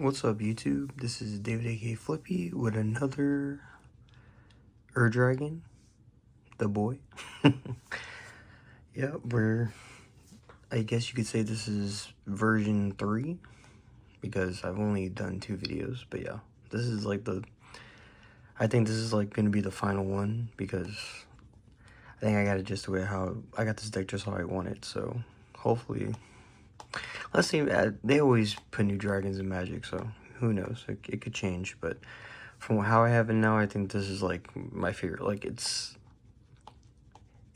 What's up, YouTube? This is David aka Flippy with another Dragon, the boy. Yeah, I guess you could say this is version 3 because I've only done 2 videos, but yeah, this is like I think this is like gonna be the final one because I think I got it just the way how I got this deck just how I want it. So hopefully, let's see. They always put new dragons in Magic, so who knows? It could change, but from how I have it now, I think this is like my favorite. Like it's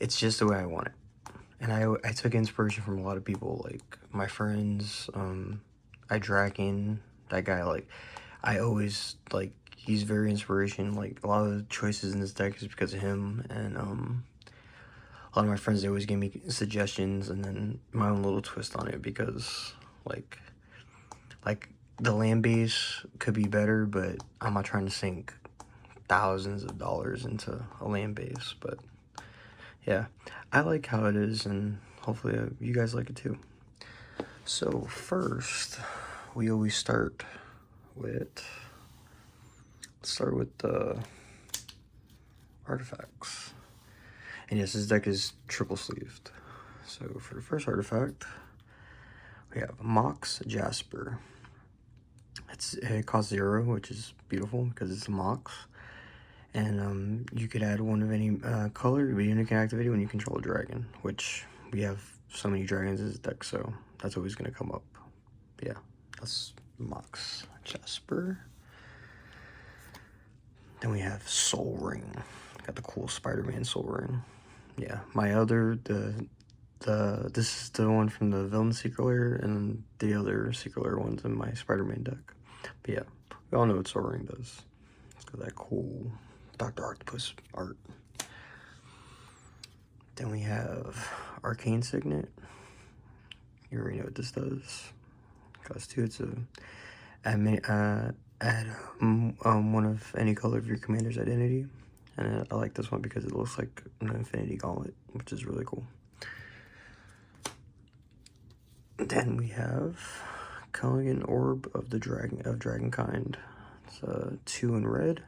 just the way I want it. And I took inspiration from a lot of people, like my friends, Dragon, that guy, like, I always, like, he's very inspiration. Like, a lot of the choices in this deck is because of him, and, a lot of my friends, they always give me suggestions, and then my own little twist on it, because, like, the land base could be better, but I'm not trying to sink thousands of dollars into a land base, but yeah, I like how it is, and hopefully you guys like it too. So first, we always start with the artifacts. And yes, this deck is triple sleeved. So for the first artifact, we have Mox Jasper. It costs 0, which is beautiful because it's a Mox. And you could add one of any color, but you can activate it when you control a dragon, which we have so many dragons in this deck, so that's always going to come up. But yeah, that's Mox Jasper. Then we have Soul Ring. Got the cool Spider-Man Soul Ring. Yeah, my other, this is the one from the Villain Secret Lair, and the other Secret Lair ones in my Spider-Man deck. But yeah, we all know what Soul Ring does. It's got that cool Dr. Octopus art. Then we have Arcane Signet. You already know what this does. Cost 2. It's a add one of any color of your commander's identity. And I like this one because it looks like an Infinity Gauntlet, which is really cool. Then we have Carnelian Orb of Dragonkind. It's 2 in red.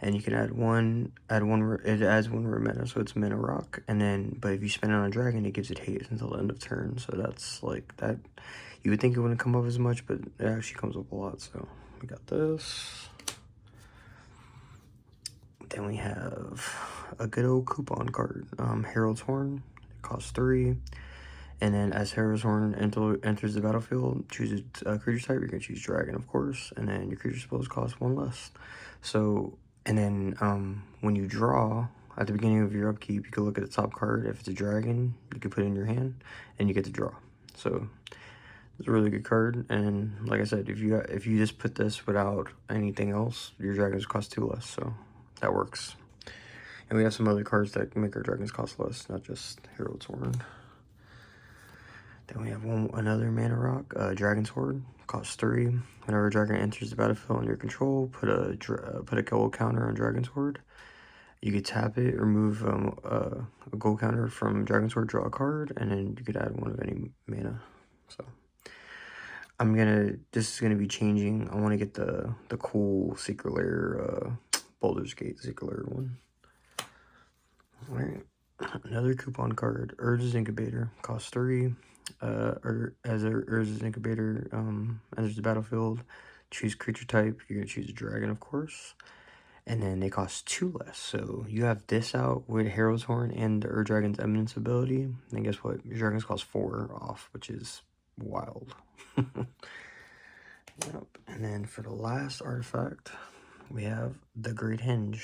And you can add one, it adds 1 mana, so it's mana rock. And then, but if you spend it on a dragon, it gives it haste until the end of turn. So that's like that. You would think it wouldn't come up as much, but it actually comes up a lot. So we got this. Then we have a good old coupon card, Herald's Horn. It costs 3. And then as Herald's Horn enters the battlefield, choose a creature type. You're going to choose Dragon, of course. And then your creature spells cost 1 less. So, and then when you draw, at the beginning of your upkeep, you can look at the top card. If it's a dragon, you can put it in your hand, and you get to draw. So, it's a really good card. And like I said, if you just put this without anything else, your dragons cost 2 less. So, that works. And we have some other cards that make our dragons cost less, not just Herald's Horn. Then we have another mana rock, Dragon's Horde, costs 3. Whenever a dragon enters the battlefield under your control, put a gold counter on Dragon's Horde. You could tap it, remove a gold counter from Dragon's Horde, draw a card, and then you could add one of any mana. So this is gonna be changing. I want to get the cool Secret Lair, Baldur's Gate Secret Lair one. All right, another coupon card, Urza's Incubator, costs 3. As Urza's Incubator enters the battlefield, choose creature type. You're gonna choose a dragon, of course, and then they cost 2 less. So you have this out with Herald's Horn and the Dragon's Eminence ability, and guess what? Your dragons cost 4 off, which is wild. Yep. And then for the last artifact, we have the Great Henge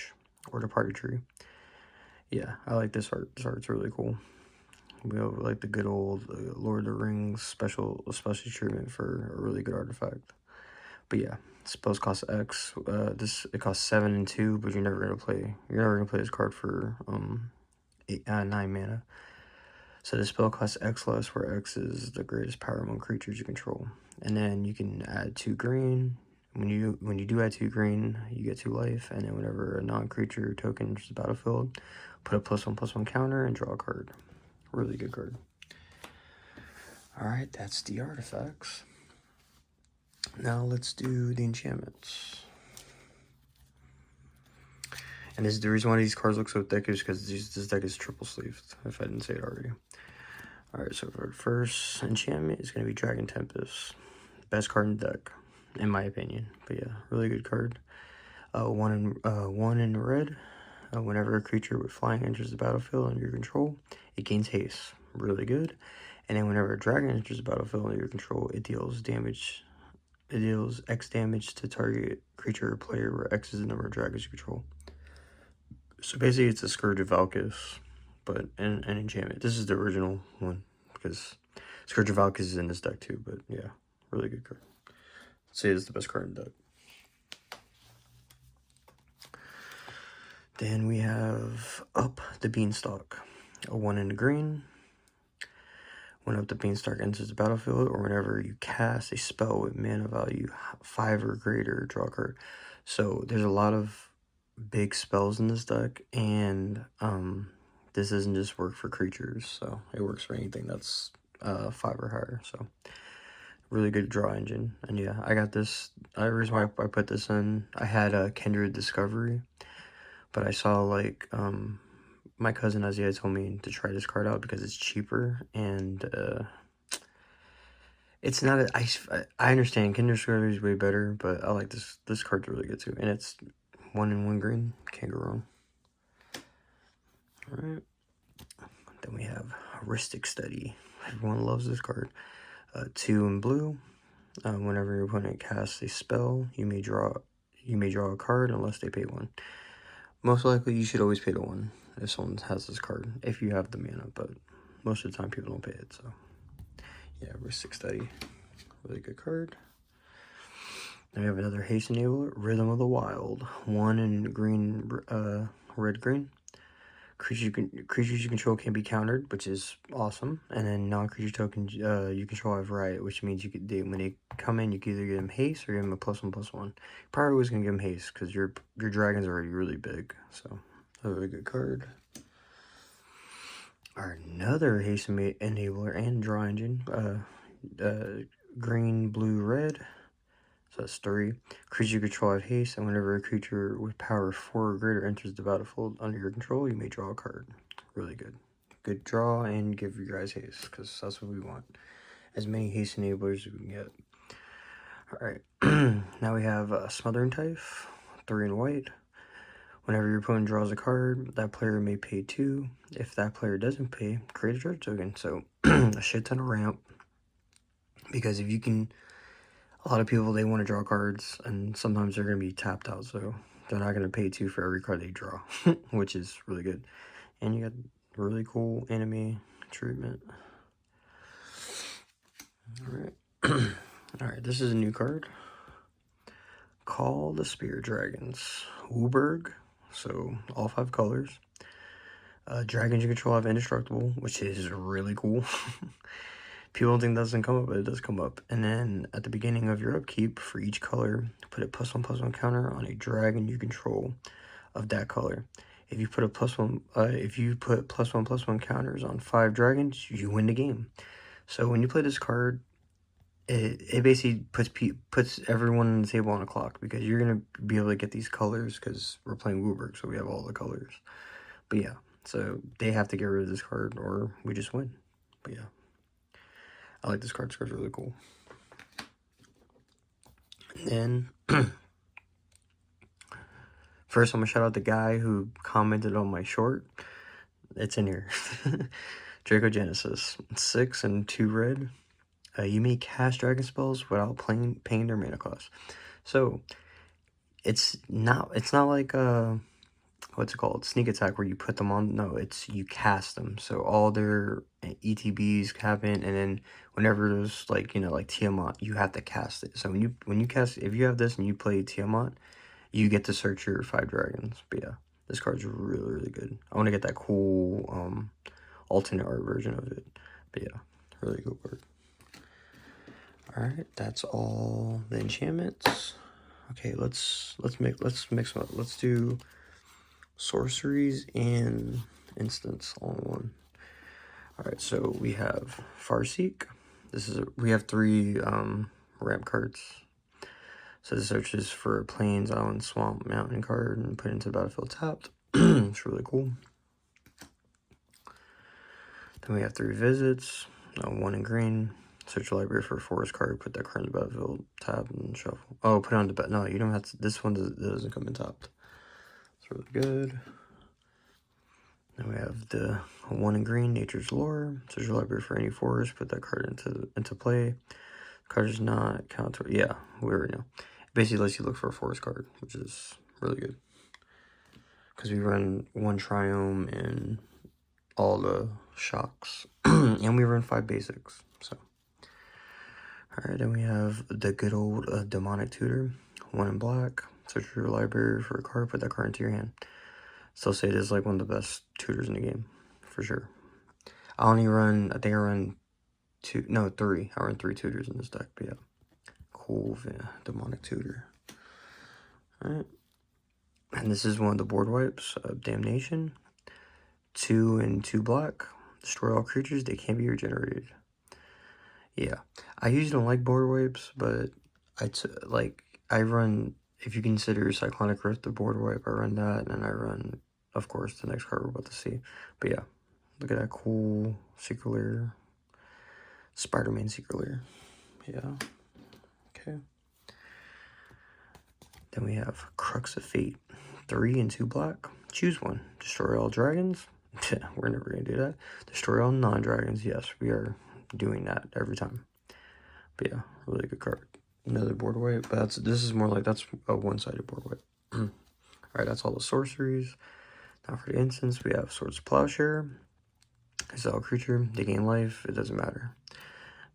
or the Party Tree. Yeah, I like this art. This art's really cool. We have like the good old Lord of the Rings special treatment for a really good artifact. But yeah, spells cost X. It costs 7 and 2, but you're never gonna play this card for 9 mana. So the spell costs X less, where X is the greatest power among creatures you control. And then you can add 2 green. When you do add 2 green, you get 2 life. And then whenever a non-creature token enters the battlefield, put a +1/+1 counter and draw a card. Really good card. Alright, that's the artifacts. Now let's do the enchantments. And this is the reason why these cards look so thick is because this deck is triple sleeved, if I didn't say it already. Alright, so for the first enchantment is going to be Dragon Tempest. Best card in the deck, in my opinion. But yeah, really good card. One in red. Whenever a creature with flying enters the battlefield under your control, it gains haste. Really good. And then whenever a dragon enters the battlefield under your control, it deals damage. It deals X damage to target creature or player where X is the number of dragons you control. So basically it's a Scourge of Valkis, but an enchantment. This is the original one, because Scourge of Valkis is in this deck too, but yeah, really good card. I'd say it's the best card in the deck. Then we have Up the Beanstalk. A 1 in the green. When Up the Beanstalk enters the battlefield, or whenever you cast a spell with mana value 5 or greater, draw a card. So there's a lot of big spells in this deck, and this doesn't just work for creatures, so it works for anything that's 5 or higher. So really good draw engine. And yeah, I got this. The reason why I put this in, I had a Kindred Discovery, but I saw like my cousin Azia told me to try this card out because it's cheaper, and it's not a, I understand Kindred Discovery is way better, but I like this card's really good too, and it's 1 in 1 green, can't go wrong. Alright, then we have Heuristic Study. Everyone loves this card. 2 in blue. Whenever your opponent casts a spell, you may draw a card unless they pay 1. Most likely, you should always pay the 1 if someone has this card, if you have the mana, but most of the time people don't pay it, so yeah, Heuristic Study, really good card. Then we have another haste enabler, Rhythm of the Wild. 1 in green, red-green. Creatures you control can be countered, which is awesome. And then non-creature tokens you control have Riot, which means you could when they come in, you can either give them haste or give them a +1/+1. Probably always gonna give them haste because your dragon's already really big. So a really good card. Another haste enabler and draw engine. Green, blue, red. So that's 3. Creatures you control have haste, and whenever a creature with power 4 or greater enters the battlefield under your control, you may draw a card. Really good. Good draw, and give you guys haste, because that's what we want. As many haste enablers as we can get. Alright, now we have Smothering Type, 3 in white. Whenever your opponent draws a card, that player may pay 2. If that player doesn't pay, create a dread token. So, a shit ton of ramp. Because if you can... A lot of people, they want to draw cards, and sometimes they're going to be tapped out, so they're not going to pay 2 for every card they draw, which is really good. And you got really cool enemy treatment. Alright. Alright, this is a new card. Call the Spear Dragons. Uberg, so all 5 colors. Dragons you control have Indestructible, which is really cool. People don't think that doesn't come up, but it does come up. And then at the beginning of your upkeep, for each color, put a +1/+1 counter on a dragon you control of that color. If you put a +1/+1 counters on 5 dragons, you win the game. So when you play this card, it basically puts everyone on the table on a clock, because you're gonna be able to get these colors because we're playing Wooburg, so we have all the colors. But yeah, so they have to get rid of this card or we just win. But yeah. I like this card. This card's really cool. And then, first I'm going to shout out the guy who commented on my short. It's in here. Dracogenesis. 6 and 2 red. You may cast dragon spells without paying their mana cost. So, it's not like what's it called? Sneak attack, where you put them on. No, it's you cast them. So all their ETBs happen, and then whenever there's like, like Tiamat, you have to cast it. So when you cast, if you have this and you play Tiamat, you get to search your 5 dragons. But yeah, this card's really good. I want to get that cool alternate art version of it. But yeah, really good card. Alright, that's all the enchantments. Okay, let's mix them up. Let's do sorceries and instants all in one. Alright, so we have Farseek. We have 3 ramp cards. So this searches for plains, island, swamp, mountain card and put into the battlefield tapped. It's really cool. Then we have 3 visits, 1 in green. Search your library for a forest card, put that card in the battlefield, tap and shuffle. Oh, put it on the back. No, you don't have to. This one doesn't come in tapped. It's really good. Then we have the 1 in green, Nature's Lore. Search your library for any forest, put that card into play. Card does not count to, yeah, we already know. It basically lets you look for a forest card, which is really good. Because we run 1 Triome and all the shocks. And we run 5 basics, so. Alright, then we have the good old Demonic Tutor. 1 in black. Search your library for a card, put that card into your hand. Still say it is like one of the best tutors in the game, for sure. I only run, I think I run 3. I run 3 tutors in this deck, but yeah. Cool, yeah, Demonic Tutor. Alright. And this is one of the board wipes of Damnation. 2 and 2 black. Destroy all creatures, they can be regenerated. Yeah. I usually don't like board wipes, but I run, if you consider Cyclonic Rift the board wipe, I run that, and I run, of course, the next card we're about to see. But yeah, look at that cool Secret Lair. Spider-Man Secret Lair. Yeah. Okay. Then we have Crux of Fate. 3 and 2 black. Choose one. Destroy all dragons. We're never going to do that. Destroy all non-dragons. Yes, we are doing that every time. But yeah, really good card. Another board wipe. But this is more like, that's a one-sided board wipe. Alright, that's all the sorceries. Now for the instance, we have Swords of Plowshare. Exile creature. They gain life. It doesn't matter.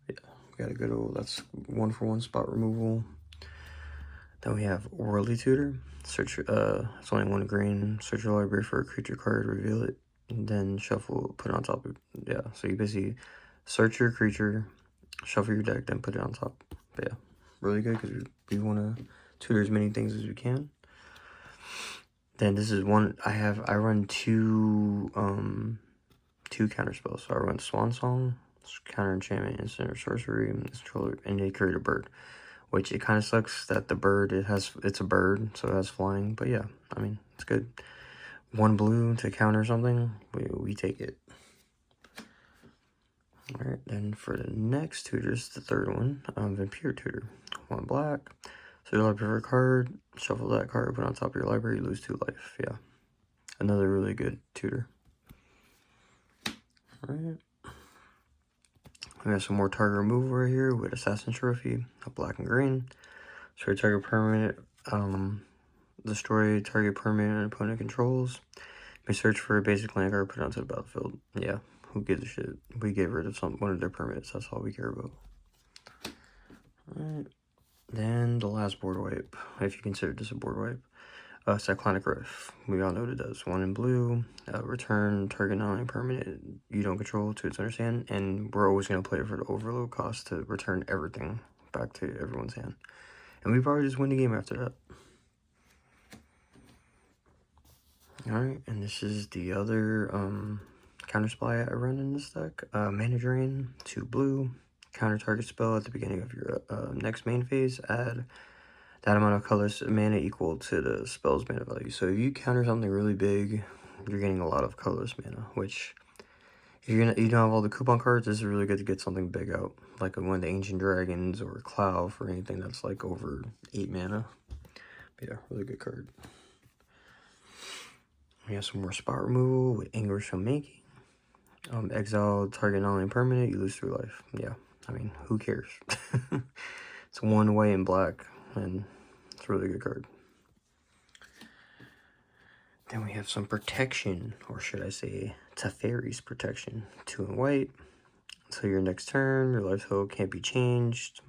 Yeah, we got a good old, that's 1-for-1 spot removal. Then we have Worldly Tutor. Search, it's only 1 green. Search your library for a creature card, reveal it, and then shuffle, put it on top of, yeah. So you basically search your creature, shuffle your deck, then put it on top. But yeah, really good because we want to tutor as many things as we can. Then this is one, I run 2 counter spells. So I run Swan Song, counter enchantment, instant or sorcery, and they create a bird. Which it kind of sucks that the bird, it's a bird, so it has flying. But yeah, I mean, it's good. 1 blue to counter something, we take it. Alright, then for the next tutors, the 3rd one, Vampire Tutor. 1 black. So you'll have a card, shuffle that card, put it on top of your library, you lose 2 life. Yeah. Another really good tutor. Alright. We have some more target removal right here with Assassin Trophy, a black and green. So target permanent, destroy target permanent opponent controls. We search for a basic land card, put it onto the battlefield. Yeah, who gives a shit? We get rid of one of their permanents, that's all we care about. Alright. Then the last board wipe, if you consider this a board wipe. Cyclonic Rift. We all know what it does. 1 in blue. Return target non-permanent you don't control to its owner's hand, and we're always going to play it for the overload cost to return everything back to everyone's hand. And we probably just win the game after that. Alright, and this is the other counter spell I run in this deck. Mana Drain, 2 blue. Counter target spell at the beginning of your next main phase. Add that amount of colorless mana equal to the spell's mana value. So if you counter something really big, you're getting a lot of colorless mana, which if you don't have all the coupon cards, this is really good to get something big out, like one of the Ancient Dragons or Cloud for anything that's like over 8 mana. But yeah, really good card. We have some more spot removal with Anguished Unmaking. Exile target non-permanent, you lose 3 life. Yeah, I mean, who cares? It's 1 white and black, and it's a really good card. Then we have some protection, or should I say, Teferi's protection. 2 in white. Until your next turn, your life total can't be changed.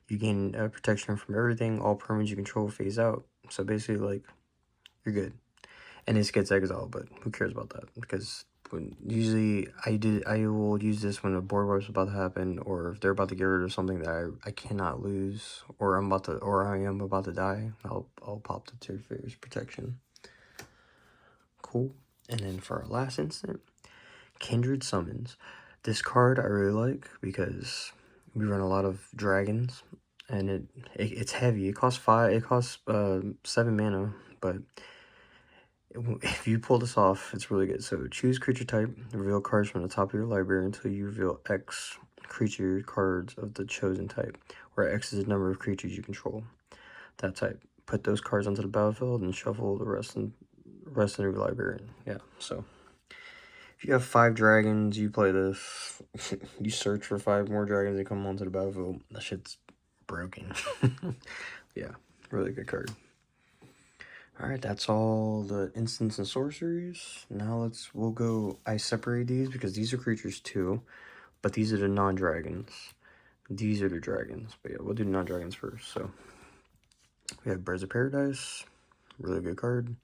You gain protection from everything. All permanents you control phase out. So basically, like, you're good. And this gets exiled, but who cares about that? Because usually I will use this when a board wipe's about to happen, or if they're about to get rid of something that I cannot lose, or I am about to die. I'll pop the Teferi's protection. Cool. And then for our last instant, Kindred Summons. This card I really like because we run a lot of dragons, and it's heavy. It costs 7 mana, but if you pull this off, it's really good. So choose creature type, reveal cards from the top of your library until you reveal X creature cards of the chosen type, where X is the number of creatures you control that type. Put those cards onto the battlefield and shuffle the rest in your library. Yeah, so if you have 5 dragons, you play this. You search for 5 more dragons that come onto the battlefield. That shit's broken. Yeah, really good card. Alright, that's all the instants and sorceries. Now we'll go, I separate these because these are creatures too, but these are the non-dragons. These are the dragons, but yeah, we'll do non-dragons first. So, we have Birds of Paradise, really good card.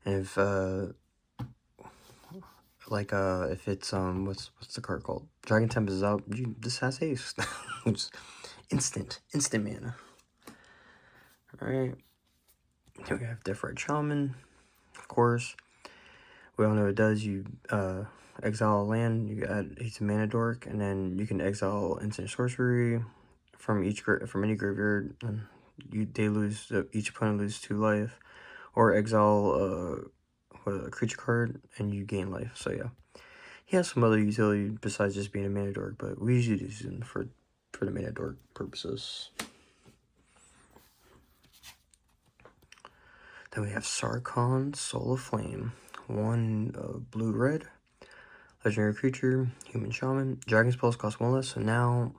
And if, if it's, what's the card called? Dragon Tempest is out, this has haste. Instant mana. Alright. Here we have Deathrite Shaman, of course. We all know it does. You exile a land, you add a mana dork, and then you can exile instant sorcery from any graveyard, and each opponent loses 2 life, or exile a creature card and you gain life. So yeah, he has some other utility besides just being a mana dork, but we usually use him for the mana dork purposes. Then we have Sarkhan, Soul of Flame. 1 blue-red. Legendary creature, human shaman. Dragon spells cost 1 less, so now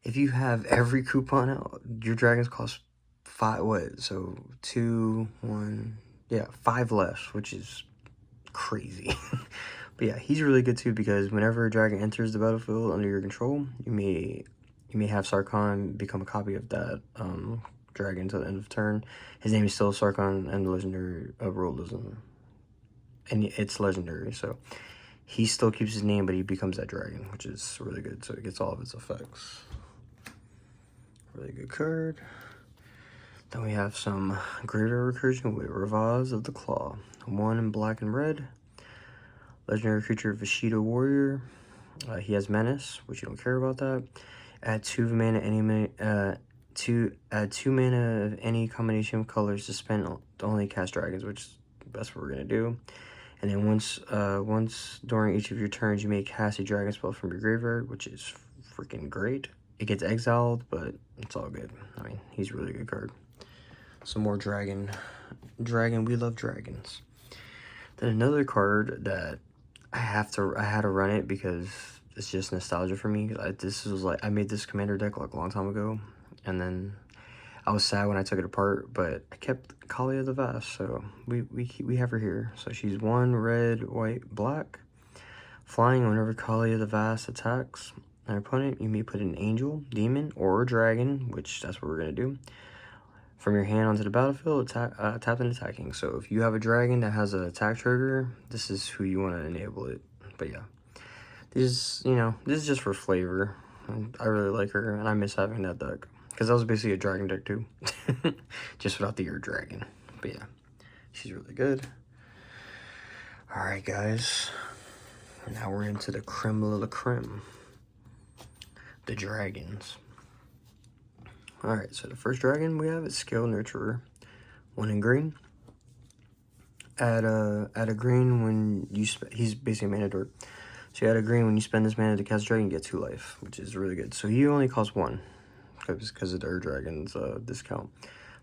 if you have every coupon out, your dragons cost 5, what? So 2, 1, yeah, 5 less, which is crazy. But yeah, he's really good too because whenever a dragon enters the battlefield under your control, you may have Sarkhan become a copy of that dragon until the end of turn. His name is still Sarkhan, and the legendary role doesn't, and it's legendary, so he still keeps his name, but he becomes that dragon, which is really good. So it gets all of its effects. Really good card. Then we have some Graveyard Recursion with Ravaz of the Claw. 1 in black and red. Legendary creature, Vishita Warrior. He has Menace, which you don't care about that. Add 2 mana add 2 mana of any combination of colors to spend to only cast dragons, which that's what we're gonna do. And then once during each of your turns, you may cast a dragon spell from your graveyard, which is freaking great. It gets exiled, but it's all good. I mean, he's a really good card. Some more dragon. We love dragons. Then another card that I had to run it because it's just nostalgia for me. I made this commander deck like a long time ago, and then I was sad when I took it apart, but I kept Kalia the Vast, so we have her here. So she's 1 red, white, black. Flying whenever Kalia the Vast attacks an opponent, you may put an angel, demon, or a dragon, which that's what we're going to do, from your hand onto the battlefield, tapped and attacking. So if you have a dragon that has an attack trigger, this is who you want to enable it. But yeah, this is just for flavor. I really like her, and I miss having that deck. Because that was basically a dragon deck too. Just without the Air Dragon. But yeah, she's really good. Alright guys. Now we're into the creme de la creme. The dragons. Alright, so the first dragon we have is Scale Nurturer. 1 in green. Add a green when you he's basically a mana dork. So you add a green when you spend this mana to cast a dragon, you get 2 life, which is really good. So he only costs 1. Because of the Ur Dragon's discount.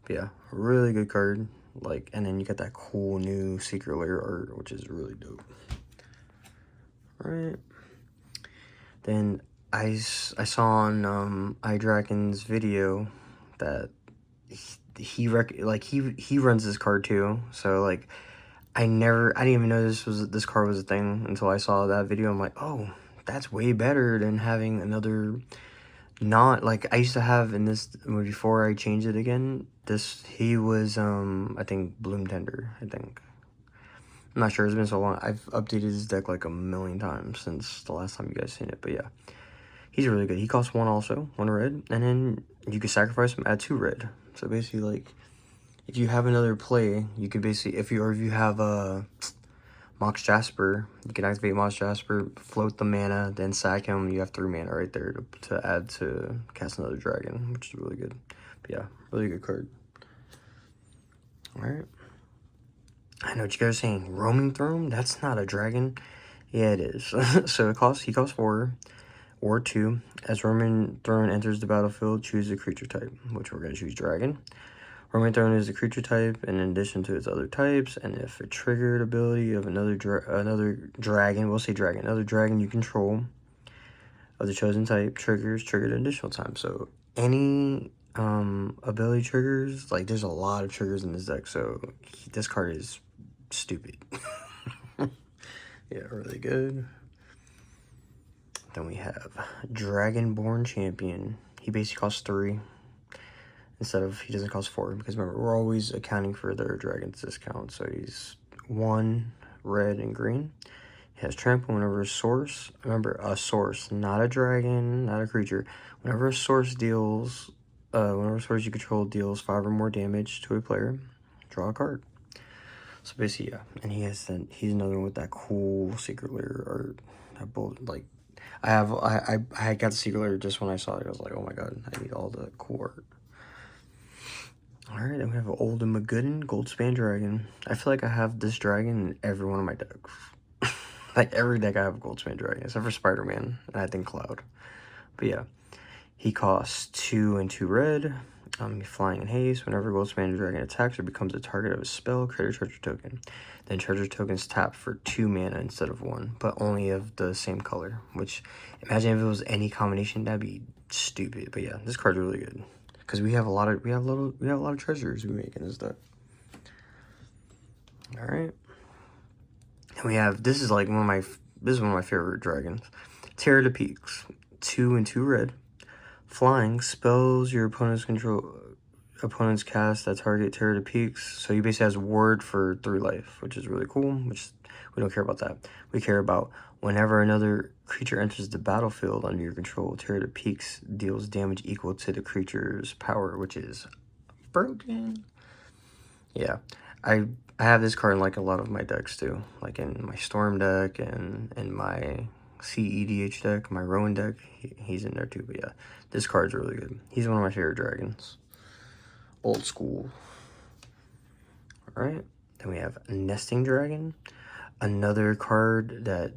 But yeah, really good card. Like, and then you get that cool new Secret Lair art, which is really dope. Alright. Then I saw on iDragon's video that he runs this card too. So like I didn't even know this card was a thing until I saw that video. I'm like, oh, that's way better than having another. Not like I used to have in this before I changed it again. He was I think Bloom Tender. I'm not sure, it's been so long. I've updated his deck like a million times since the last time you guys seen it. But yeah, he's really good. He costs 1 also, 1 red, and then you can sacrifice him, add 2 red. So basically, like if you have another play, you could basically if you have Mox Jasper. You can activate Mox Jasper, float the mana, then sack him. You have 3 mana right there to add to cast another dragon, which is really good. But yeah, really good card. Alright. I know what you guys are saying. Roaming Throne? That's not a dragon. Yeah, it is. So he costs 4 or 2. As Roaming Throne enters the battlefield, choose a creature type, which we're going to choose dragon. Roaming Throne is a creature type in addition to its other types, and if a triggered ability of another dragon, we'll say dragon, another dragon you control of the chosen type triggered an additional time. So any ability triggers, like there's a lot of triggers in this deck, so this card is stupid. Yeah, really good. Then we have Dragonborn Champion. He basically costs 3 instead of, he doesn't cost 4, because remember, we're always accounting for their dragon's discount. So he's 1 red and green. He has trample whenever a source, remember, a source, not a dragon, not a creature. Whenever a source deals, whenever a source you control deals 5 or more damage to a player, draw a card. So basically, yeah, and he's another one with that cool secret lair art. That bold, like, I got the secret lair just when I saw it. I was like, oh my god, I need all the cool art. Alright, then we have an Old and Magooden Goldspan Dragon. I feel like I have this dragon in every one of my decks. Like, every deck I have a Goldspan Dragon, except for Spider-Man, and I think Cloud. But yeah, he costs 2 and 2 red. Flying in haste. Whenever Goldspan Dragon attacks or becomes a target of a spell, create a treasure token. Then treasure tokens tap for 2 mana instead of 1, but only of the same color. Which, imagine if it was any combination, that'd be stupid. But yeah, this card's really good because we have a lot of treasures we make in this deck. All right, and we have this is one of my favorite dragons, Terror to Peaks. 2 and 2 red. Flying, spells your opponent's cast that target Terror to Peaks. So he basically has ward for 3 life, which is really cool, which we don't care about that. We care about whenever another creature enters the battlefield under your control, Terror to Peaks deals damage equal to the creature's power, which is broken. Yeah, I have this card in like a lot of my decks too, like in my Storm deck and in my CEDH deck, my Rowan deck, he's in there too. But yeah, this card's really good. He's one of my favorite dragons. Old school. Alright, then we have Nesting Dragon. Another card that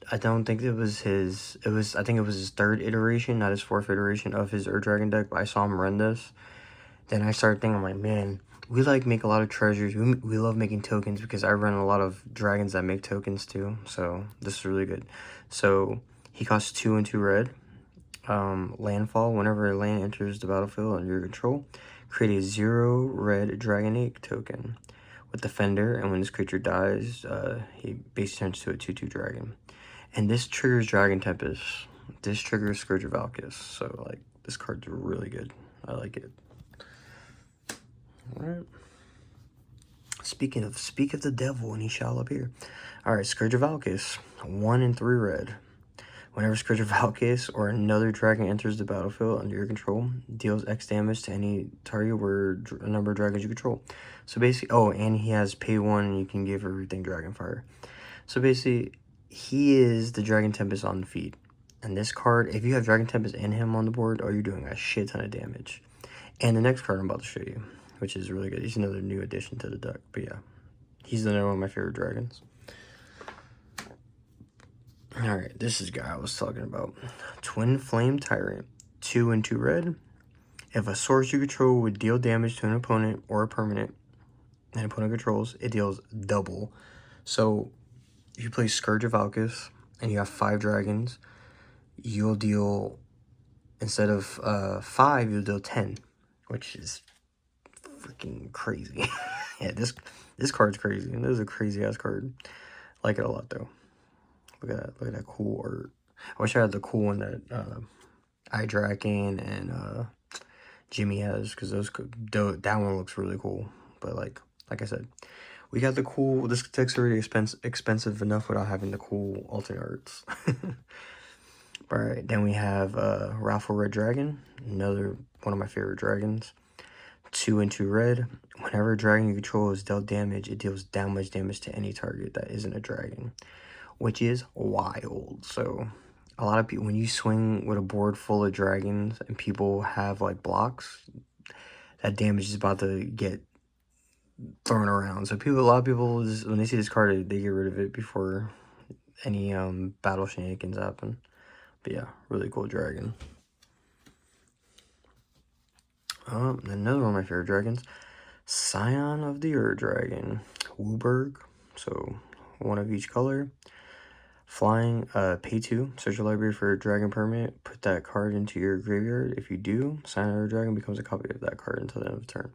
I don't think it was his, I think it was his 3rd iteration, not his 4th iteration of his Dragon deck, but I saw him run this. Then I started thinking, I'm like, man, we make a lot of treasures. We love making tokens because I run a lot of dragons that make tokens too. So this is really good. So he costs 2 and 2 red. Landfall. Whenever a land enters the battlefield under your control, create a 0 red Dragon Egg token with Defender. And when this creature dies, he basically turns to a 2/2 dragon. And this triggers Dragon Tempest. This triggers Scourge of Valkis. So like this card's really good. I like it. Alright. Speak of the devil and he shall appear. Alright, Scourge of Valkis. 1 and 3 red. Whenever Scourge of Valkis or another dragon enters the battlefield under your control, deals X damage to any target where a number of dragons you control. So basically, oh, and he has pay 1 and you can give everything Dragonfire. So basically, he is the Dragon Tempest on the feet. And this card, if you have Dragon Tempest and him on the board, oh, you're doing a shit ton of damage. And the next card I'm about to show you, which is really good. He's another new addition to the deck. But yeah, he's another one of my favorite dragons. Alright, this is the guy I was talking about. Twin Flame Tyrant. 2 and 2 red. If a source you control would deal damage to an opponent or a permanent an opponent controls, it deals double. So if you play Scourge of Valkis and you have 5 dragons, you'll deal, instead of 5, you'll deal 10, which is freaking crazy. Yeah, this card's crazy, and this is a crazy ass card. I like it a lot though. Look at that cool art. I wish I had the cool one that Draken and Jimmy has, because that one looks really cool. But like I said, we got the cool. This deck's already expensive enough without having the cool alternate arts. Alright, then we have Raffle Red Dragon, another one of my favorite dragons. 2 and 2 red. Whenever a dragon you control is dealt damage, it deals that much damage to any target that isn't a dragon, which is wild. So a lot of people, when you swing with a board full of dragons and people have like blocks, that damage is about to get thrown around. So a lot of people, when they see this card, they get rid of it before any battle shenanigans happen. But yeah, really cool dragon. Another one of my favorite dragons, Scion of the Ur Dragon, Wooburg. So 1 of each color. Flying, pay 2, search your library for a dragon permanent, put that card into your graveyard. If you do, Scion of the Dragon becomes a copy of that card until the end of the turn.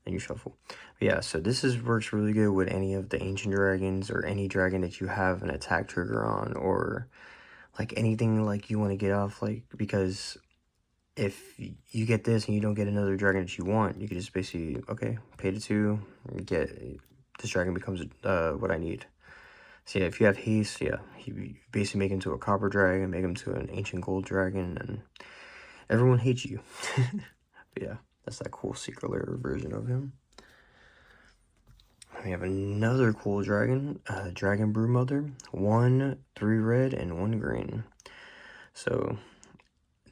Then you shuffle. But yeah, so this works really good with any of the ancient dragons or any dragon that you have an attack trigger on, or like anything like you want to get off, like, because if you get this and you don't get another dragon that you want, you can just basically, okay, pay the 2, get this dragon becomes what I need. So yeah, if you have haste, yeah, you basically make him to a copper dragon, make him to an ancient gold dragon, and everyone hates you. But yeah, that's that cool secret lair version of him. We have another cool dragon, Dragon Broodmother, 1, 3 red, and 1 green. So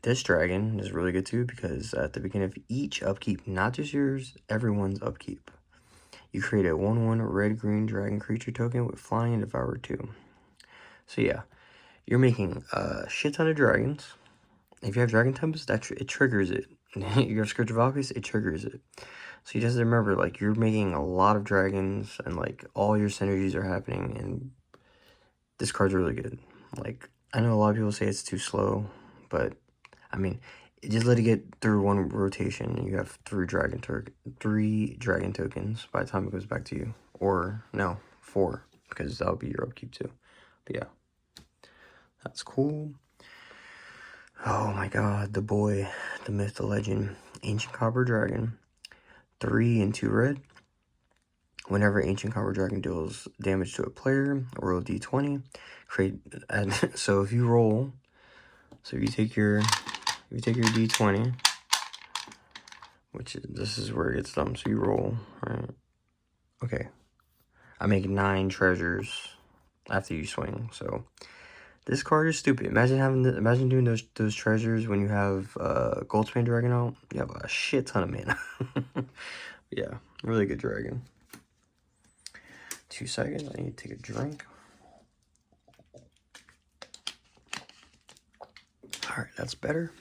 this dragon is really good too, because at the beginning of each upkeep, not just yours, everyone's upkeep, you create a 1/1 red-green dragon creature token with flying and devour 2. So yeah, you're making a shit ton of dragons. If you have Dragon Tempest, it triggers it. You have Scourge of Valkyries, it triggers it. So you just have to remember, like, you're making a lot of dragons, and like all your synergies are happening, and this card's really good. Like, I know a lot of people say it's too slow, but I mean, just let it get through 1 rotation, and you have 3 dragon tokens by the time it goes back to you. Or no, 4, because that'll be your upkeep too. But yeah, that's cool. Oh my god, the boy, the myth, the legend, Ancient Copper Dragon, 3 and 2 red. Whenever Ancient Copper Dragon deals damage to a player, roll a d20. So if you roll, so you take your d20, this is where it gets dumb. So you roll, right? Okay, I make 9 treasures after you swing. So this card is stupid. Imagine doing those treasures when you have Goldspan Dragon out. You have a shit ton of mana. Yeah, really good dragon. 2 seconds. I need to take a drink. All right, that's better.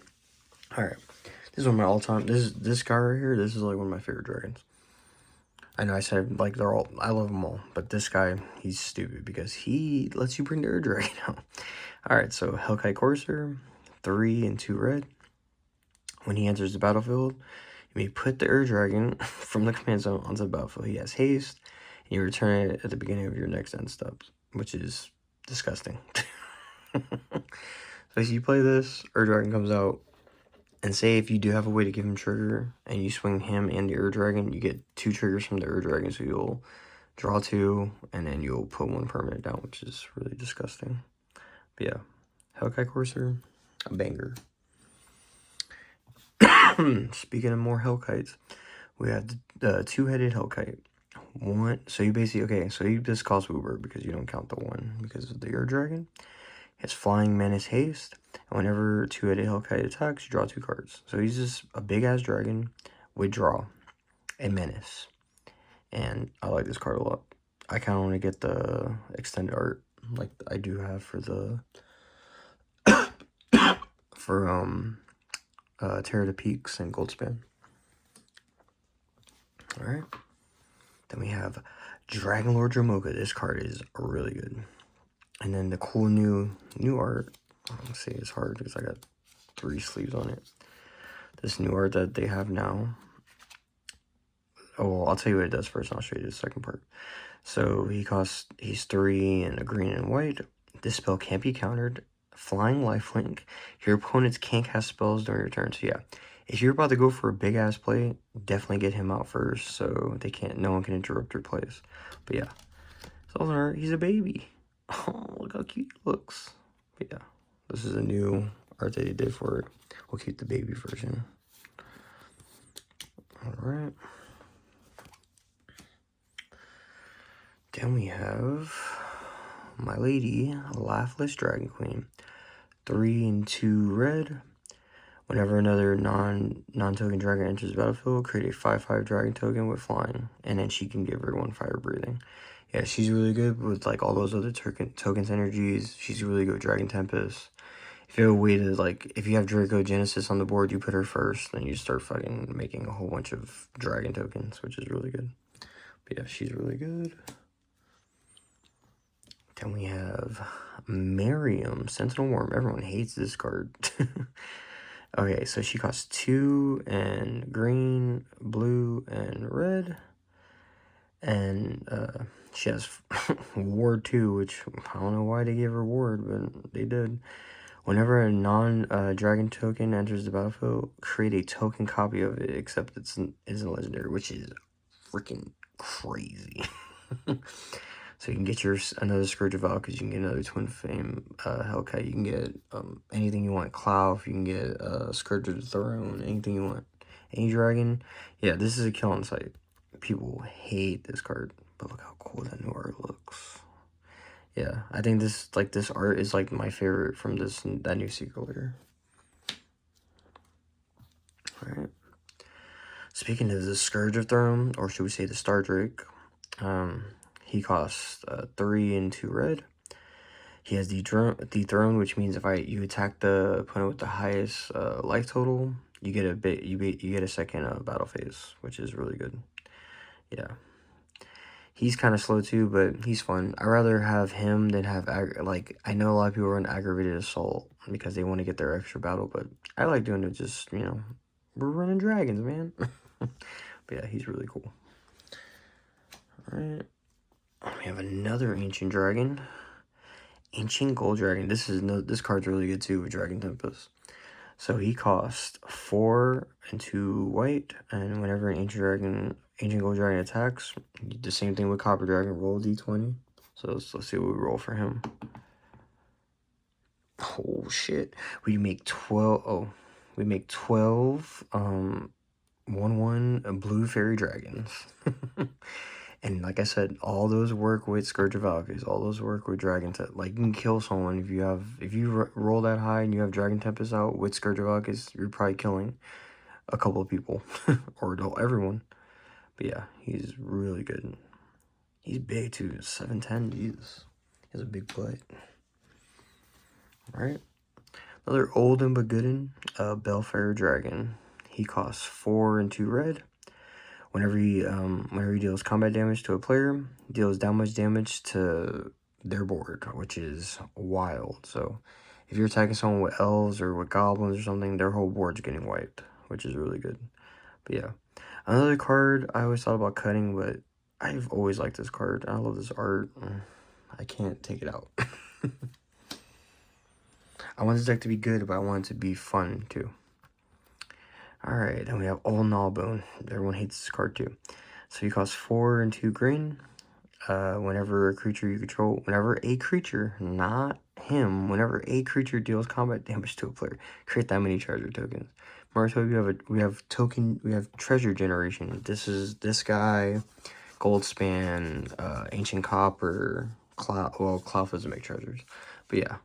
All right, this is one of my all-time. This guy right here. This is like one of my favorite dragons. I know I said like I love them all, but this guy, he's stupid because he lets you bring the Ur Dragon out. All right, so Hellkite Courser, 3 and 2 red. When he enters the battlefield, you may put the Ur Dragon from the command zone onto the battlefield. He has haste, and you return it at the beginning of your next end steps, which is disgusting. So if you play this, Ur Dragon comes out, and say if you do have a way to give him trigger, and you swing him and the Ur Dragon, you get 2 triggers from the Ur Dragon, so you'll draw 2, and then you'll put 1 permanent down, which is really disgusting. But yeah, Hellkite Courser, a banger. Speaking of more Hellkites, we have the 2-headed Hellkite. 1, so you basically, okay, so you just cost Wooburg because you don't count the 1 because of the Ur Dragon. It's Flying, Menace, Haste, and whenever 2-headed Hellkite attacks, you draw 2 cards. So he's just a big-ass dragon with draw and Menace. And I like this card a lot. I kind of want to get the extended art like I do have for the Terror of the Peaks and Goldspan. Alright. Then we have Dragon Lord Dromoka. This card is really good. And then the cool new art. Let's see, it's hard because I got 3 sleeves on it. This new art that they have now. Oh, well, I'll tell you what it does first, and I'll show you the second part. So he's 3 and a green and white. This spell can't be countered. Flying lifelink. Your opponents can't cast spells during your turn. So yeah, if you're about to go for a big ass play, definitely get him out first so no one can interrupt your plays. But yeah, so he's a baby. Oh, look how cute he looks. But yeah, this is a new art that he did for it. We'll keep the baby version. Alright. Then we have my lady, Laughless Dragon Queen. 3 and 2 red. Whenever another non-token dragon enters the battlefield, create a 5/5 dragon token with flying, and then she can give her 1 fire breathing. Yeah, she's really good with like all those other tokens energies. She's really good with Dragon Tempest. If you have a way to like, if you have Dracogenesis on the board, you put her first, then you start fucking making a whole bunch of dragon tokens, which is really good. But yeah, she's really good. Then we have Miriam, Sentinel Worm. Everyone hates this card. Okay, so she costs 2 and green, blue, and red. And she has Ward 2, which I don't know why they gave her Ward, but they did. Whenever a non-dragon token enters the battlefield, create a token copy of it, except it isn't legendary, which is freaking crazy. So you can get another Scourge of Valkyries, you can get another Twin Flame Hellcat, you can get anything you want, Cloud, you can get Scourge of the Throne, anything you want. Any dragon, yeah, this is a kill on sight. People hate this card, but look how cool that new art looks. Yeah, I think this art is like my favorite from that new Secret Lair. Alright. Speaking of the Scourge of Throne, or should we say the Star Drake, he costs 3 and 2 red. He has the throne, which means if you attack the opponent with the highest life total, you get a second battle phase, which is really good. Yeah, he's kind of slow too, but he's fun. I'd rather have him than have I know a lot of people run aggravated assault because they want to get their extra battle, but I like doing it just, you know, we're running dragons, man. But yeah, he's really cool. All right. We have another ancient dragon, ancient gold dragon. This card's really good too with Dragon Tempest. So he costs 4 and 2 white, and whenever an ancient gold dragon attacks, the same thing with copper dragon. Roll d20. So let's see what we roll for him. Oh shit! We make 12. Oh, we make 12. 1/1 blue fairy dragons. And like I said, all those work with Scourge of Valkyries. All those work with Dragon Tempest. Like, you can kill someone if you roll that high and you have Dragon Tempest out with Scourge of Valkyries. You're probably killing a couple of people or everyone. But yeah, he's really good. He's big too. 7'10". Jesus, he has a big butt. All right, another olden but gooden, Balefire Dragon. He costs 4 and 2 red. Whenever he deals combat damage to a player, deals that much damage to their board, which is wild. So if you're attacking someone with elves or with goblins or something, their whole board's getting wiped, which is really good. But yeah, another card I always thought about cutting, but I've always liked this card. I love this art. I can't take it out. I want this deck to be good, but I want it to be fun too. Alright, then we have Old Gnawbone. Everyone hates this card too. So he costs 4 and 2 green. Whenever a creature you control, not him, whenever a creature deals combat damage to a player, create that many treasure tokens. Marto, we have treasure generation. This guy, Goldspan, Ancient Copper, Cloud doesn't make treasures. But yeah,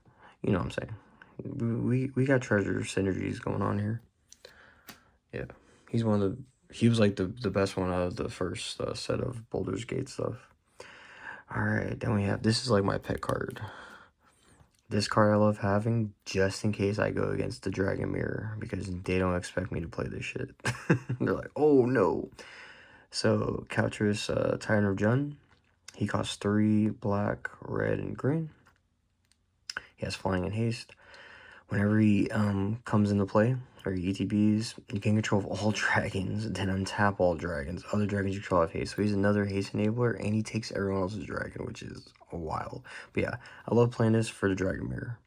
you know what I'm saying. We got treasure synergies going on here. Yeah, he was like the best one out of the first set of Baldur's Gate stuff. Alright, then we have, this is like my pet card. This card I love having just in case I go against the Dragon Mirror, because they don't expect me to play this shit. They're like, oh no. So, Caltrus, Tyrant of Jun. He costs 3 black, red, and green. He has flying and haste. Whenever he comes into play, or ETBs, you can control all dragons, then untap all dragons. Other dragons you control have haste. So he's another haste enabler, and he takes everyone else's dragon, which is wild. But yeah, I love playing this for the Dragon Mirror.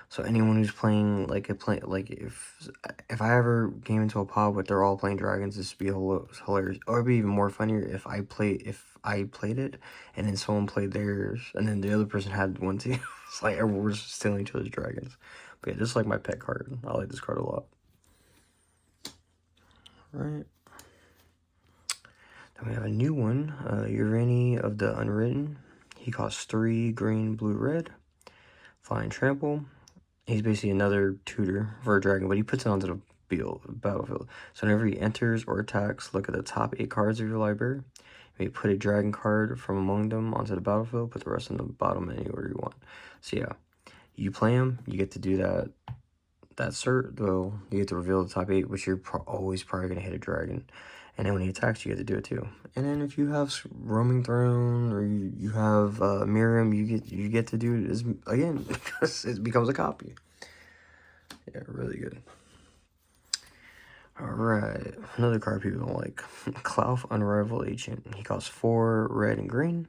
So anyone who's playing if I ever came into a pod where they're all playing dragons, this would be hilarious. Or it'd be even more funnier if I played it, and then someone played theirs, and then the other person had one too. It's like everyone was stealing each other's dragons. But yeah, just like my pet card. I like this card a lot. Right. Then we have a new one, Urani of the Unwritten. He costs 3 green, blue, red. Flying Trample. He's basically another tutor for a dragon, but he puts it onto the battlefield. So whenever he enters or attacks, look at the top 8 cards of your library. Maybe put a dragon card from among them onto the battlefield, put the rest on the bottom anywhere you want. So yeah, you play him, you get to do that cert, though, you get to reveal the top 8, which you're always probably going to hit a dragon. And then when he attacks, you get to do it too. And then if you have Roaming Throne or you have Miriam, you get to do it again because it becomes a copy. Yeah, really good. Alright, another card people don't like. Clough Unrivaled Ancient. He costs 4 red and green.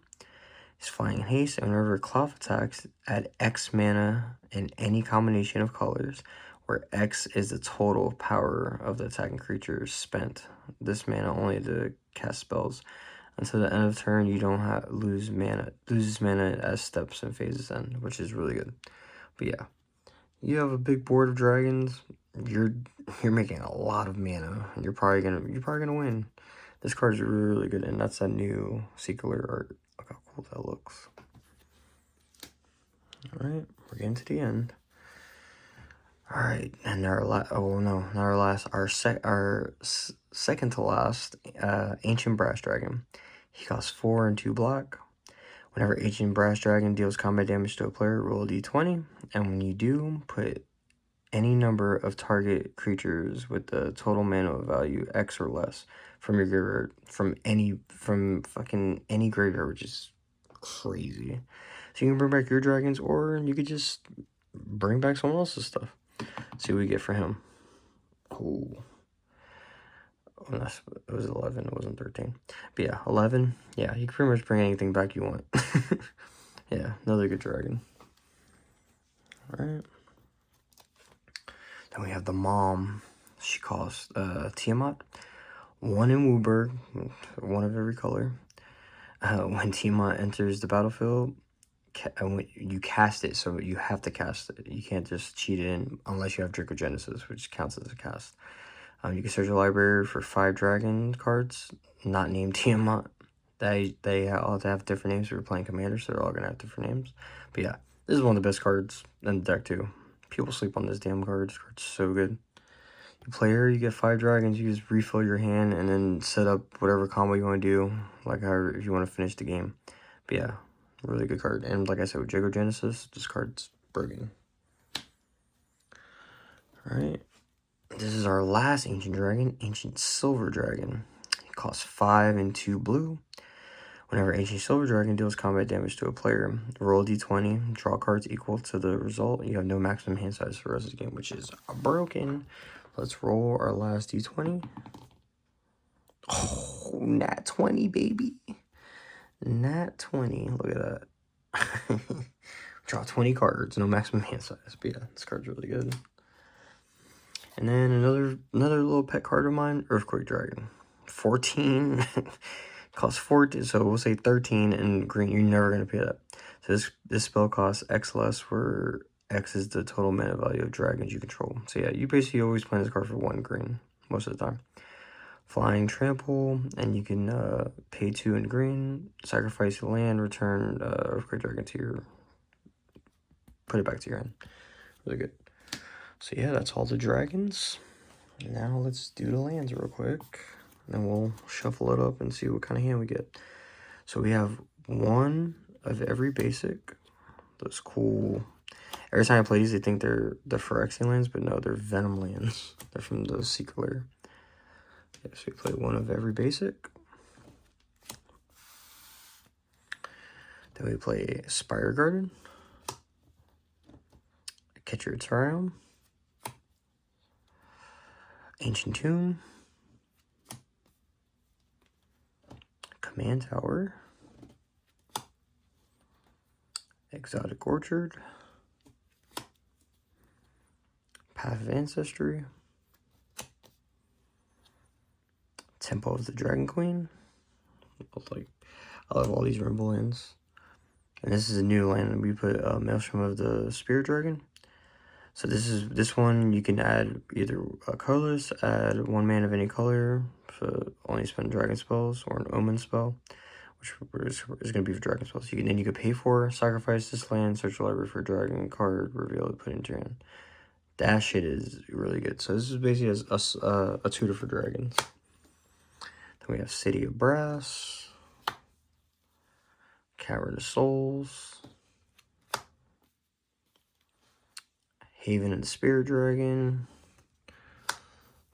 He's flying in haste, and whenever Clough attacks, add X mana in any combination of colors, where X is the total power of the attacking creature spent. This mana only to cast spells. Until the end of turn, you don't loses mana as steps and phases end, which is really good. But yeah, you have a big board of dragons. You're making a lot of mana. You're probably gonna win. This card is really good, and that's a new Cyclonic art. Look how cool that looks. All right, we're getting to the end. All right, and our second to last, Ancient Brass Dragon. He costs 4 and 2 black. Whenever Ancient Brass Dragon deals combat damage to a player, roll a d20, and when you do, put any number of target creatures with the total mana value X or less from your graveyard, from fucking any graveyard, which is crazy. So you can bring back your dragons, or you could just bring back someone else's stuff. See what we get for him. Oh, it was 11, it wasn't 13. But yeah, 11. Yeah, you can pretty much bring anything back you want. Yeah, another good dragon. All right. Then we have the mom. She costs Tiamat, 1 in Wooburg, 1 of every color. When Tiamat enters the battlefield, you cast it, so you have to cast it. You can't just cheat it in unless you have Dracogenesis, which counts as a cast. You can search your library for 5 dragon cards, not named Tiamat. They all have different names if you're playing Commander, so they're all gonna have different names. But yeah, this is one of the best cards in the deck too. People sleep on this damn card. This card's so good. You play her, you get 5 dragons, you just refill your hand and then set up whatever combo you want to do, like however if you want to finish the game. But yeah, really good card. And like I said, with Dracogenesis, this card's broken. Alright. This is our last Ancient Dragon, Ancient Silver Dragon. It costs 5 and 2 blue. Whenever Ancient Silver Dragon deals combat damage to a player, roll a d20, draw cards equal to the result. You have no maximum hand size for the rest of the game, which is broken. Let's roll our last d20. Oh, nat 20, baby. Nat 20. Look at that. Draw 20 cards, no maximum hand size. But yeah, this card's really good. And then another little pet card of mine, Earthquake Dragon. 14. Costs 14, so we'll say 13 in green. You're never going to pay that. So this spell costs X less, where X is the total mana value of dragons you control. So yeah, you basically always play this card for 1 green most of the time. Flying Trample, and you can pay 2 in green, sacrifice the land, return Earthquake Dragon to your... Put it back to your hand. Really good. So yeah, that's all the dragons. Now let's do the lands real quick. Then we'll shuffle it up and see what kind of hand we get. So we have 1 of every basic. That's cool. Every time I play these, they think they're the Phyrexian lands, but no, they're Venom lands. They're from the Cyclonic. Yeah, so we play 1 of every basic. Then we play Spire Garden, Catcher Tarium, Ancient Tomb, Command Tower, Exotic Orchard, Path of Ancestry, Temple of the Dragon Queen. I love all these Rainbow lands. And this is a new land. We put Maelstrom of the Spirit Dragon. So this one you can add either a colorless, add 1 mana of any color, so only spend dragon spells, or an omen spell, which is going to be for dragon spells. Then you can pay for, sacrifice this land, search the library for a dragon card, reveal it, put it into your hand. That shit is really good. So this is basically a tutor for dragons. Then we have City of Brass, Cavern of Souls, Haven of the Spirit Dragon.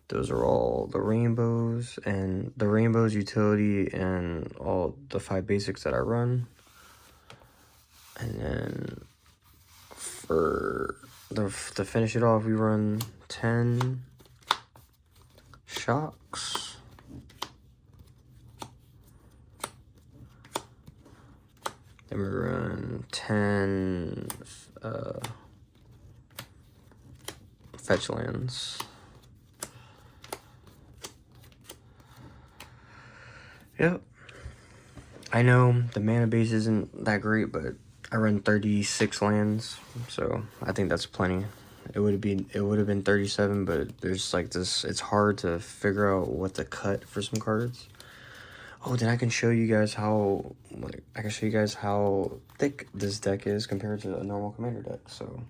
Those are all the rainbows, and the rainbows utility and all the 5 basics that I run. And then to finish it off, we run 10 shocks. Then we run 10 fetch lands. Yep. I know the mana base isn't that great, but I run 36 lands, so I think that's plenty. It would have been 37, but there's like this. It's hard to figure out what to cut for some cards. Oh, then I can show you guys how thick this deck is compared to a normal commander deck. So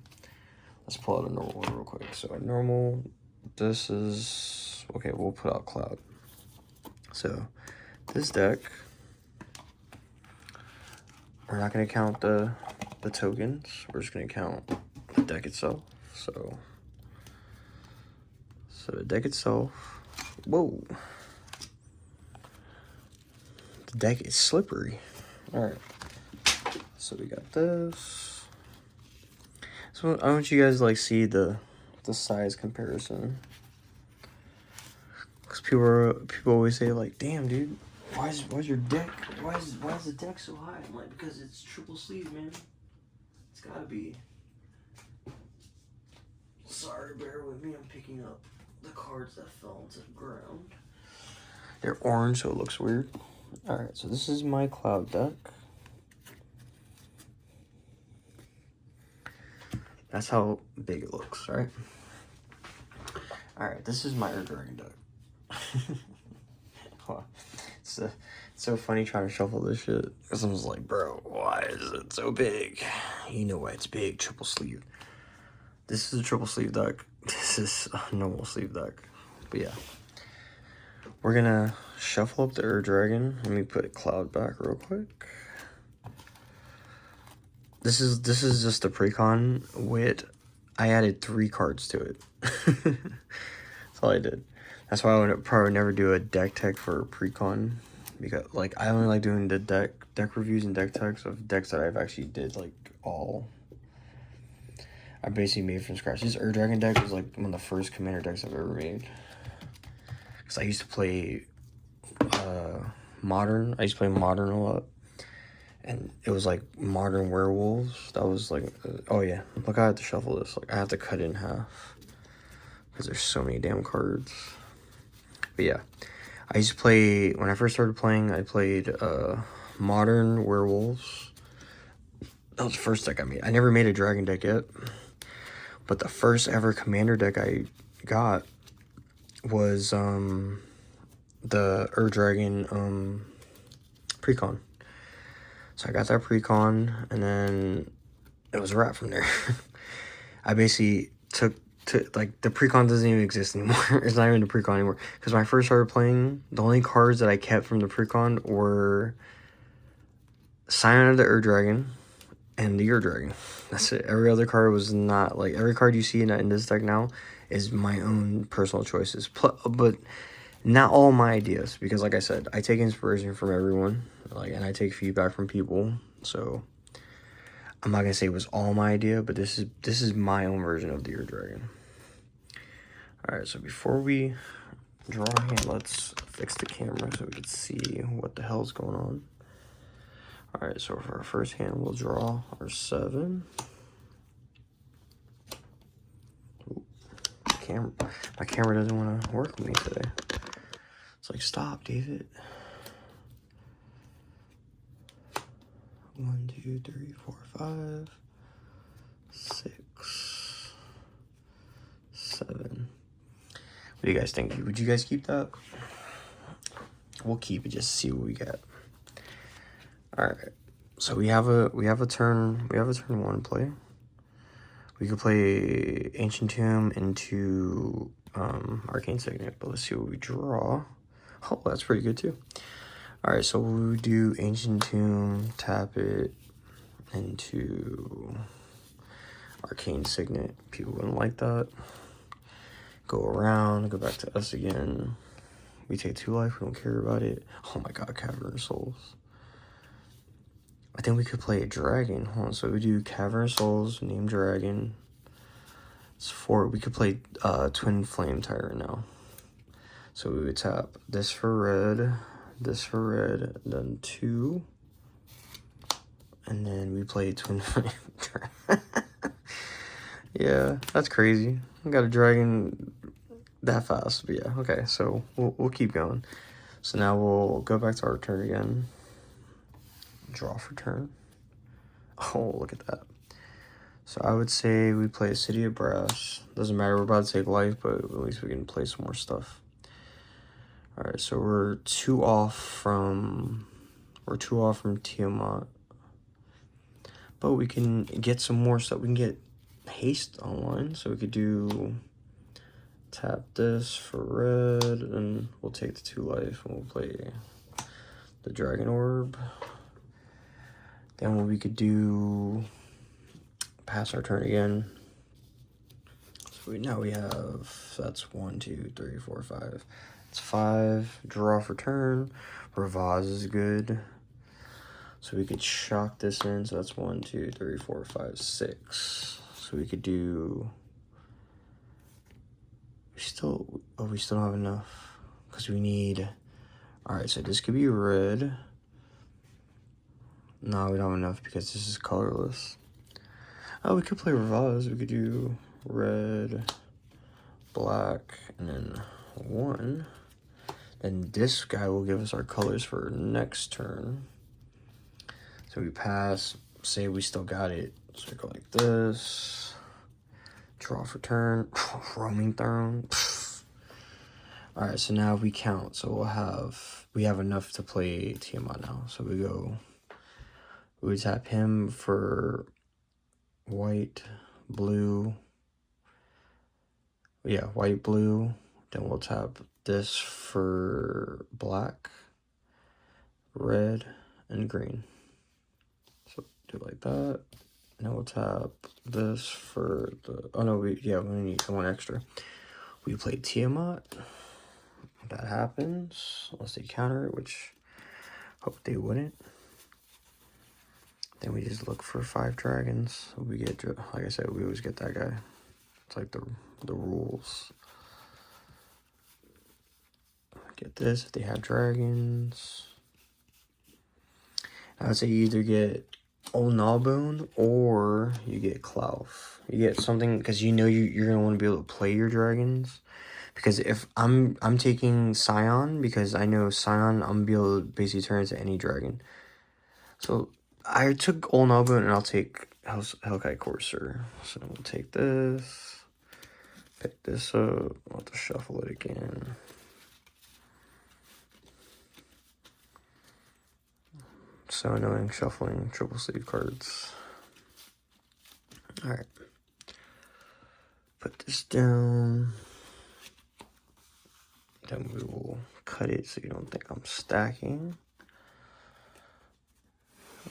let's pull out a normal one real quick. So a normal, this is okay. We'll put out Cloud. So this deck, we're not going to count the tokens. We're just going to count the deck itself. So the deck itself. Whoa. The deck is slippery. All right. So we got this. So I want you guys to like see the size comparison. Because people always say like, "Damn, dude, why is your deck? Why is the deck so high?" I'm like, because it's triple sleeve, man. It's gotta be. Sorry, bear with me. I'm picking up the cards that fell into the ground. They're orange, so it looks weird. All right, so this is my Cloud deck. That's how big it looks, right? All right, this is my Arid Dragon deck. Wow. It's so funny trying to shuffle this shit. Because I was like, bro, why is it so big? You know why it's big, triple sleeve. This is a triple sleeve deck. This is a normal sleeve deck. But yeah. We're gonna shuffle up the Arid Dragon. Let me put Cloud back real quick. This is just a precon with, I added 3 cards to it. That's all I did. That's why I would probably never do a deck tech for precon, because like I only like doing the deck reviews and deck techs of decks that I've actually did like all. I basically made from scratch. This Arid Dragon deck was like one of the first commander decks I've ever made. Cause I used to play modern. I used to play modern a lot. And it was like modern werewolves. That was like, oh yeah, look, I have to shuffle this. Like I have to cut it in half because there's so many damn cards. But yeah, I used to play, when I first started playing, I played modern werewolves. That was the first deck I made. I never made a dragon deck yet, but the first ever commander deck I got was the Arid Dragon precon. So I got that precon, and then it was a wrap from there. I basically took like, the precon doesn't even exist anymore. It's not even a precon anymore. Because when I first started playing, the only cards that I kept from the precon were Signet of the Arid Dragon and the Arid Dragon. That's it. Every other card was not, like, every card you see in this deck now is my own personal choices. But not all my ideas, because like I said, I take inspiration from everyone, like, and I take feedback from people. So I'm not gonna say it was all my idea, but this is my own version of the Arid Dragon. All right, so before we draw a hand, let's fix the camera so we can see what the hell's going on. All right, so for our first hand, we'll draw our 7. Ooh, my camera doesn't want to work with me today. It's like, stop, David. 1, 2, 3, 4, 5, 6. 7. What do you guys think? Would you guys keep that? We'll keep it just to see what we get. All right. So we have a turn 1 play. We could play Ancient Tomb into Arcane Signet, but let's see what we draw. Oh, that's pretty good too. All right, so we do Ancient Tomb, tap it into Arcane Signet. People wouldn't like that. Go around, go back to us again. We take 2 life, we don't care about it. Oh my god, Cavern Souls. I think we could play a dragon. Hold on, so we do Cavern Souls, name dragon. It's 4. We could play Twin Flame Tyrant now. So we would tap this for red, then 2. And then we play Twin Flame Tyrant. Yeah, that's crazy. We got a dragon that fast, but yeah, okay, so we'll keep going. So now we'll go back to our turn again. Draw for turn. Oh, look at that. So I would say we play City of Brass. Doesn't matter, we're about to take life, but at least we can play some more stuff. Alright, so we're 2 off from Tiamat. But we can get some more stuff. We can get haste online, so we could do tap this for red, and we'll take the 2 life, and we'll play the Dragon Orb. Then what we could do, pass our turn again. So now we have, so that's 1, 2, 3, 4, 5. It's 5. Draw for turn. Ravaz is good. So we could shock this in. So that's 1, 2, 3, 4, 5, 6. So we could do. We still don't have enough because we need. All right, so this could be red. No, we don't have enough because this is colorless. Oh, we could play Ravaz. We could do red, black, and then 1. And this guy will give us our colors for next turn. So we pass, say we still got it. So we go like this. Draw for turn. Roaming Throne. Alright, so now we count. So we have enough to play Tiamat now. So we tap him for white, blue. Yeah, white, blue. Then we'll tap this for black, red, and green. So do it like that. And then we'll tap this for the. Oh no, we need 1 extra. We play Tiamat. That happens unless they counter it, which hope they wouldn't. Then we just look for 5 dragons. We get, like I said, we always get that guy. It's like the rules. Get this if they have dragons. I would say you either get Olnabone or you get Klauf. You get something because you know you're gonna want to be able to play your dragons. Because if I'm taking Scion, because I know Scion, I'm gonna be able to basically turn into any dragon. So I took Olnabone and I'll take Hellkite Courser. So we'll take this, pick this up. I'll have to shuffle it again. So annoying shuffling triple sleeve cards. Alright. Put this down. Then we will cut it so you don't think I'm stacking.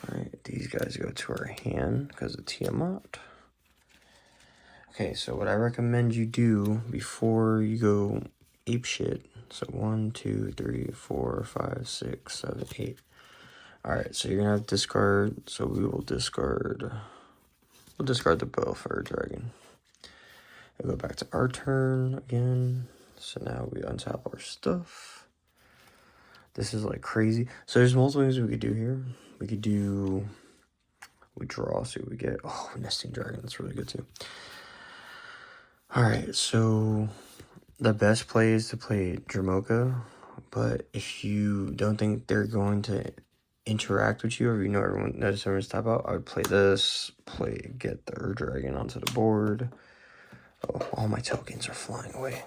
Alright, these guys go to our hand because of Tiamat. Okay, so what I recommend you do before you go apeshit. So 1, 2, 3, 4, 5, 6, 7, 8. Alright, so you're gonna have to discard. So we will discard. We'll discard the Balefire Dragon. We'll go back to our turn again. So now we untap our stuff. This is like crazy. So there's multiple things we could do here. We draw, see what we get. Oh, Nesting Dragon, that's really good too. Alright, so the best play is to play Dramoka, but if you don't think they're going to interact with you, or you know everyone's tap out, I would play this, get the Dragon onto the board. Oh, all my tokens are flying away.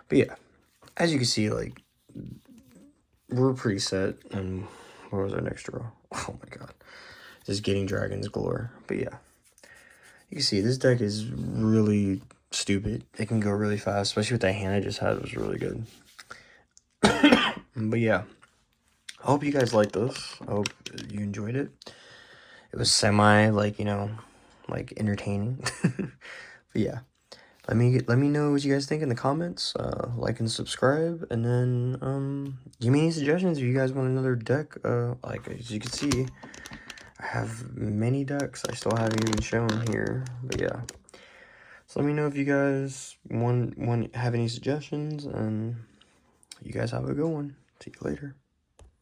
But yeah, as you can see, like, we're pretty set. And what was our next draw? Oh my god. Just getting Dragon's Galore. But yeah, you can see this deck is really stupid. It can go really fast, especially with that hand I just had. It was really good. But yeah, I hope you guys liked this. I hope you enjoyed it. It was semi, like, you know, like, entertaining. But yeah, let me know what you guys think in the comments. Like and subscribe, and then give me any suggestions if you guys want another deck. Like, as you can see, I have many decks I still haven't even shown here. But yeah, so let me know if you guys have any suggestions, and you guys have a good one. See you later.